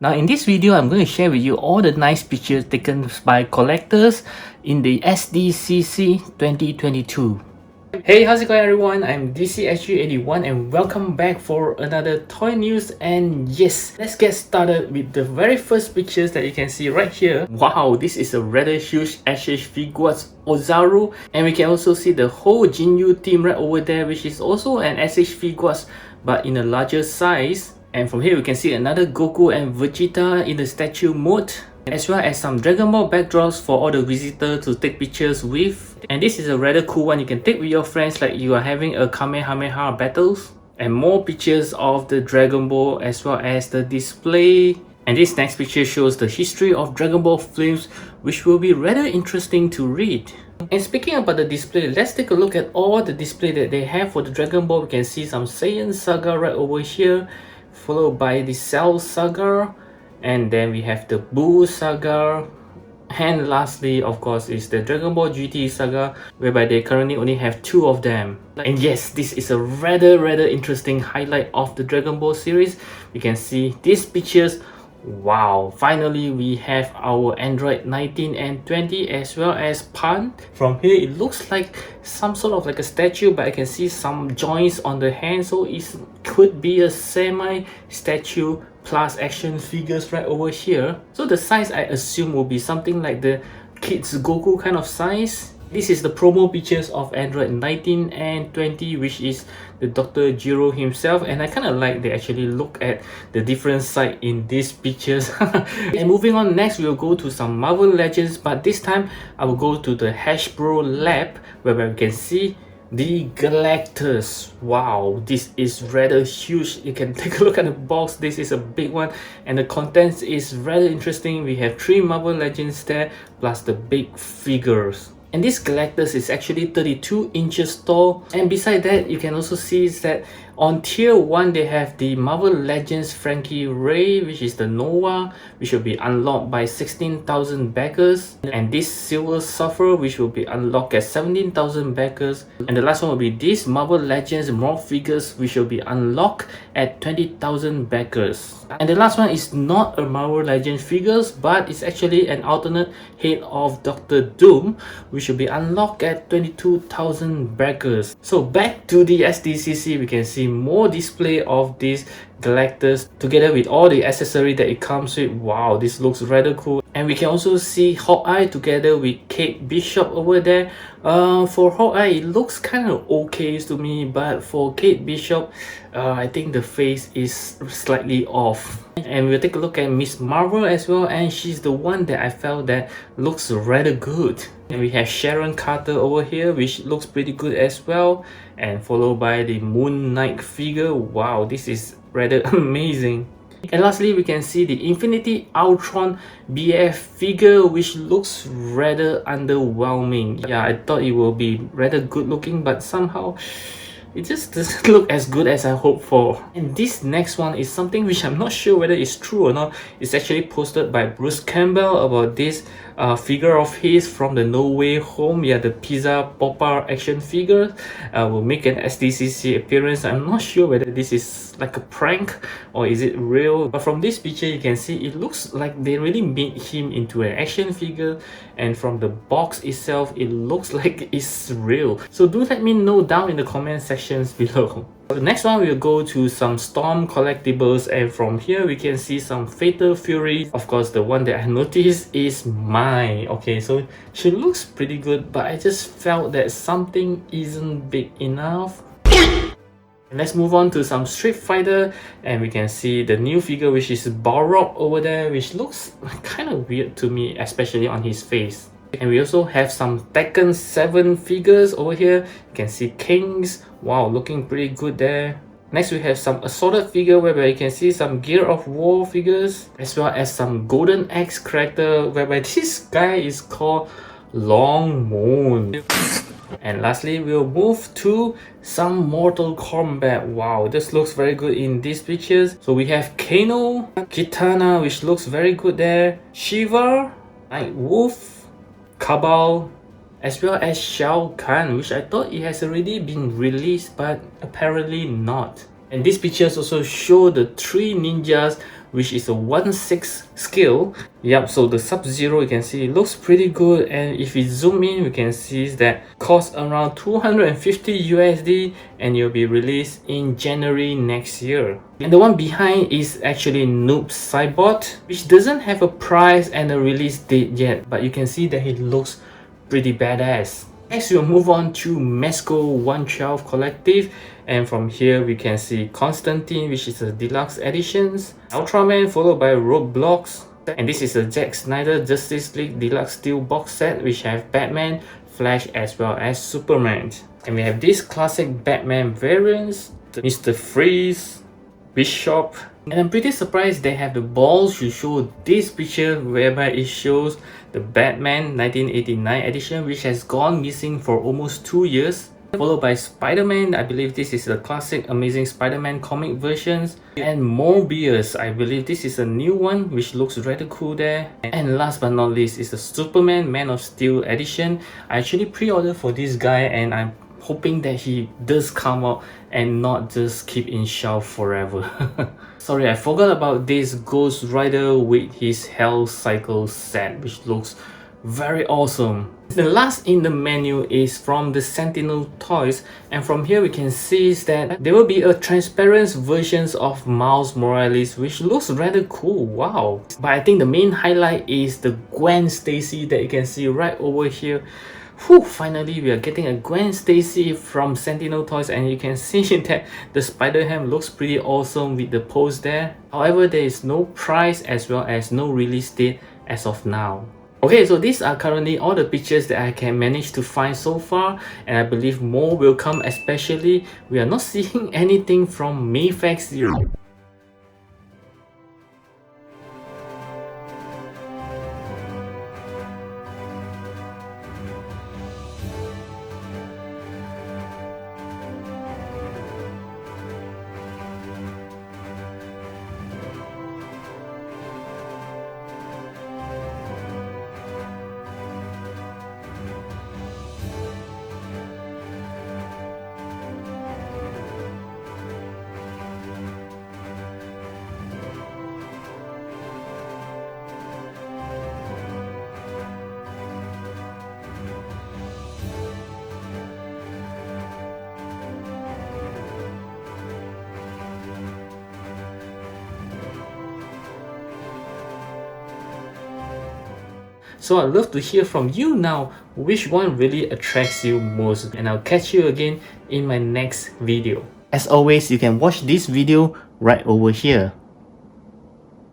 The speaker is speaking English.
Now in this video, I'm going to share with you all the nice pictures taken by collectors in the SDCC 2022. Hey, how's it going everyone? I'm DCSG81 and welcome back for another toy news. And yes, let's get started with the very first pictures that you can see right here. Wow, this is a rather huge SH Figuarts Ozaru, and we can also see the whole Jinyu team right over there, which is also an SH Figuarts but in a larger size. And from here we can see another Goku and Vegeta in the statue mode, as well as some Dragon Ball backdrops for all the visitors to take pictures with. And this is a rather cool one you can take with your friends, like you are having a Kamehameha battles. And more pictures of the Dragon Ball as well as the display. And this next picture shows the history of Dragon Ball films, which will be rather interesting to read. And speaking about the display, let's take a look at all the display that they have for the Dragon Ball. We can see some Saiyan Saga right over here, followed by the Cell Saga, and then we have the Buu Saga, and lastly of course is the Dragon Ball GT Saga, whereby they currently only have 2 of them. And yes, this is a rather interesting highlight of the Dragon Ball series. You can see these pictures. Wow, finally we have our Android 19 and 20 as well as Pan. From here it looks like some sort of like a statue, but I can see some joints on the hand, so it could be a semi statue plus action figures right over here. So the size I assume will be something like the kids Goku kind of size. This is the promo pictures of Android 19 and 20, which is the Dr. Jiro himself, and I kind of like they actually look at the different side in these pictures. And moving on, next we'll go to some Marvel Legends, but this time I will go to the Hasbro lab, where we can see the Galactus. Wow, this is rather huge. You can take a look at the box. This is a big one, and the contents is rather interesting. We have 3 Marvel Legends there, plus the big figures. And this Galactus is actually 32 inches tall. And beside that, you can also see is that on tier 1 they have the Marvel Legends Frankie Ray, which is the Nova, which will be unlocked by 16,000 backers. And this Silver Surfer, which will be unlocked at 17,000 backers. And the last one will be this Marvel Legends Morph figures, which will be unlocked at 20,000 backers. And the last one is not a Marvel Legends figures, but it's actually an alternate head of Dr. Doom, which will be unlocked at 22,000 backers. So back to the SDCC, we can see more display of these Galactus together with all the accessory that it comes with. Wow, this looks rather cool. And we can also see Hawkeye together with Kate Bishop over there. For Hawkeye, it looks kind of okay to me, but for Kate Bishop, I think the face is slightly off. And we'll take a look at Miss Marvel as well, and she's the one that I felt that looks rather good. And we have Sharon Carter over here, which looks pretty good as well, and followed by the Moon Knight figure. Wow, this is rather amazing. And lastly, we can see the Infinity Ultron BF figure, which looks rather underwhelming. Yeah, I thought it will be rather good looking, but somehow it just doesn't look as good as I hoped for. And this next one is something which I'm not sure whether it's true or not. It's actually posted by Bruce Campbell about this figure of his from the No Way Home. Yeah, the Pizza Popper action figure will make an SDCC appearance. I'm not sure whether this is like a prank or is it real, but from this picture you can see it looks like they really made him into an action figure, and from the box itself it looks like it's real. So do let me know down in the comment sections below. The next one we'll go to some Storm collectibles, and from here we can see some Fatal Fury. Of course, the one that I noticed is Mai. Okay, so she looks pretty good, but I just felt that something isn't big enough. Let's move on to some Street Fighter, and we can see the new figure, which is Balrog over there, which looks kind of weird to me, especially on his face. And we also have some Tekken 7 figures over here. You can see Kings. Wow, looking pretty good there. Next we have some assorted figure, whereby you can see some Gear of War figures, as well as some Golden Axe character, whereby this guy is called Long Moon. And lastly, we'll move to some Mortal Kombat. Wow, this looks very good in these pictures. So we have Kano, Kitana, which looks very good there, Shiva, Night Wolf, Cabal, as well as Shao Kahn, which I thought it has already been released, but apparently not. And these pictures also show the 3 ninjas which is a 1/6 scale. Yep, so the Sub-Zero, you can see it looks pretty good, and if we zoom in, we can see that costs around 250 USD and it will be released in January next year. And the one behind is actually Noob Saibot, which doesn't have a price and a release date yet, but you can see that it looks pretty badass. Next, we'll move on to Mesco 112 Collective, and from here we can see Constantine, which is a deluxe editions, Ultraman followed by Roadblocks, and this is a Zack Snyder Justice League Deluxe Steel box set which have Batman, Flash as well as Superman. And we have these classic Batman variants, Mr. Freeze, Bishop, and I'm pretty surprised they have the balls to show this picture whereby it shows the Batman 1989 edition, which has gone missing for almost 2 years, followed by Spider-Man. I believe this is the classic Amazing Spider-Man comic versions, and Morbius. I believe this is a new one which looks rather cool there. And last but not least is the Superman Man of Steel edition. I actually pre-ordered for this guy and I'm hoping that he does come out and not just keep in shelf forever. Sorry, I forgot about this Ghost Rider with his Hell Cycle set, which looks very awesome. The last in the menu is from the Sentinel Toys, and from here we can see that there will be a transparent versions of Miles Morales, which looks rather cool. Wow. But I think the main highlight is the Gwen Stacy that you can see right over here. Whew, finally we are getting a Gwen Stacy from Sentinel Toys, and you can see that the Spider-Ham looks pretty awesome with the pose there. However, there is no price as well as no release date as of now. Okay, so these are currently all the pictures that I can manage to find so far, and I believe more will come, especially we are not seeing anything from Mayfax Zero. So I'd love to hear from you now, which one really attracts you most, and I'll catch you again in my next video. As always, you can watch this video right over here.